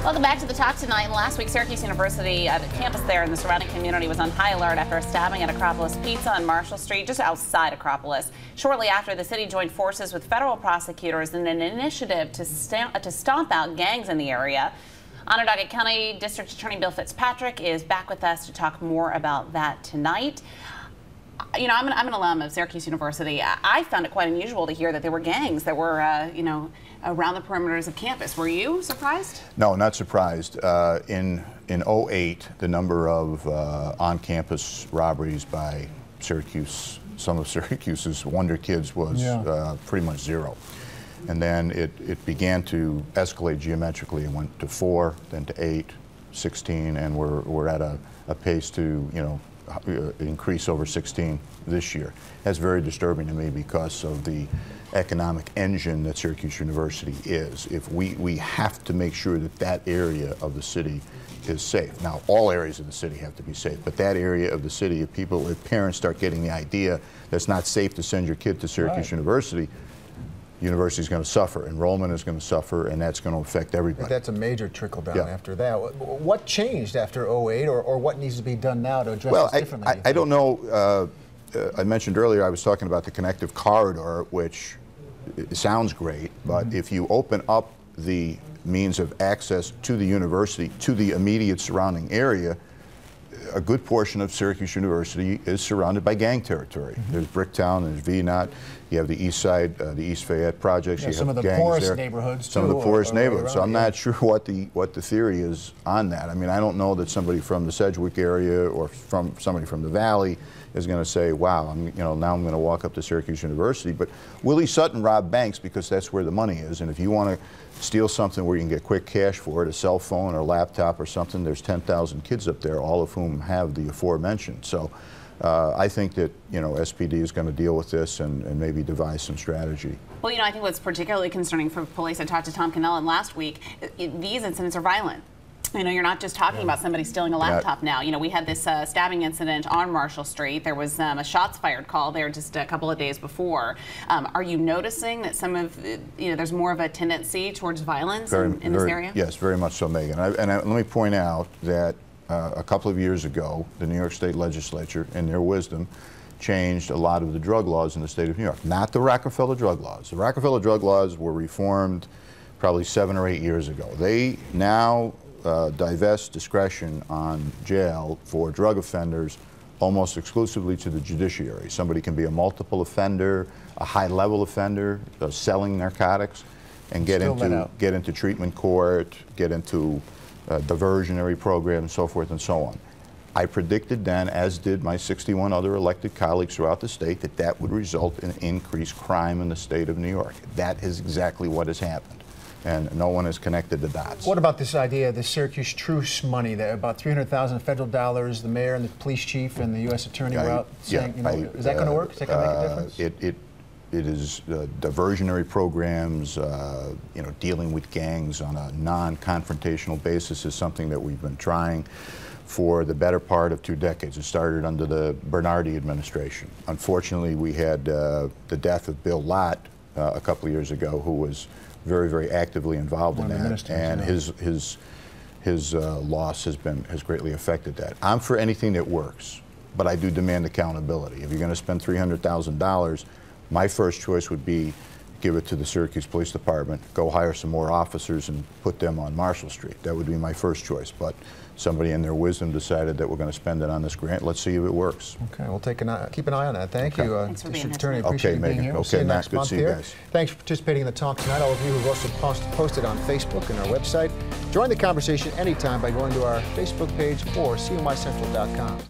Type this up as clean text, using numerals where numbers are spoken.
Welcome back to the talk tonight. Last week, Syracuse University campus there in the surrounding community was on high alert after a stabbing at Acropolis Pizza on Marshall Street, just outside Acropolis. Shortly after, the city joined forces with federal prosecutors in an initiative to stomp out gangs in the area. Onondaga County District Attorney Bill Fitzpatrick is back with us to talk more about that tonight. You know, I'm an alum of Syracuse University. I found it quite unusual to hear that there were gangs that were, around the perimeters of campus. Were you surprised? No, not surprised. In 2008, the number of on-campus robberies by Syracuse, some of Syracuse's wonder kids, was pretty much zero. And then it began to escalate geometrically. It went to 4, then to 8, 16, and we're at a pace to, increase over 16 this year. That's very disturbing to me because of the economic engine that Syracuse University is. If we have to make sure that that area of the city is safe. Now, all areas of the city have to be safe, but that area of the city, if parents start getting the idea that it's not safe to send your kid to Syracuse University, university is going to suffer, enrollment is going to suffer, and that's going to affect everybody. That's a major trickle down after that. What changed after 2008, or what needs to be done now to address this differently? I don't know. I mentioned earlier I was talking about the connective corridor, which sounds great, but if you open up the means of access to the university, to the immediate surrounding area, a good portion of Syracuse University is surrounded by gang territory. There's Bricktown, there's VNOT, you have the east side, the East Fayette projects. You some have of the gangs poorest there. neighborhoods, some of the poorest neighborhoods. So I'm not sure what the theory is on that. I mean, I don't know that somebody from the Sedgwick area or from somebody from the Valley is going to say, "Wow, now I'm going to walk up to Syracuse University." But Willie Sutton robbed banks because that's where the money is, and if you want to steal something where you can get quick cash for it, a cell phone or laptop or something, there's 10,000 kids up there, all of whom have the aforementioned. So I think that SPD is going to deal with this and maybe devise some strategy. Well, I think what's particularly concerning for police, I talked to Tom Cannellan last week, these incidents are violent. You're not just talking about somebody stealing a laptop now. We had this stabbing incident on Marshall Street. There was a shots fired call there just a couple of days before. Are you noticing that there's more of a tendency towards violence in this area? Yes, very much so, Megan. Let me point out that a couple of years ago, the New York State Legislature, in their wisdom, changed a lot of the drug laws in the state of New York. Not the Rockefeller drug laws. The Rockefeller drug laws were reformed probably 7 or 8 years ago. They now divest discretion on jail for drug offenders almost exclusively to the judiciary. Somebody can be a multiple offender, a high-level offender, selling narcotics, and get into treatment court, get into diversionary programs, and so forth and so on. I predicted then, as did my 61 other elected colleagues throughout the state, that that would result in increased crime in the state of New York. That is exactly what has happened, and no one has connected the dots. What about this idea, the Syracuse truce money, that about $300,000 federal dollars, the mayor and the police chief and the U.S. attorney were out saying, is that going to work? Is that going to make a difference? It is diversionary programs, dealing with gangs on a non-confrontational basis is something that we've been trying for the better part of 2 decades. It started under the Bernardi administration. Unfortunately, we had the death of Bill Lott a couple of years ago, who was very, very actively involved in that, and his loss has greatly affected that. I'm for anything that works, but I do demand accountability. If you're going to spend $300,000, my first choice would be give it to the Syracuse Police Department, go hire some more officers and put them on Marshall Street. That would be my first choice, but somebody in their wisdom decided that we're going to spend it on this grant. Let's see if it works. Okay, we'll keep an eye on that. Thank you, District Attorney. Appreciate you being here. Okay, Max, good to see you guys. Thanks for participating in the talk tonight. All of you who've also posted on Facebook and our website. Join the conversation anytime by going to our Facebook page or CNYCentral.com.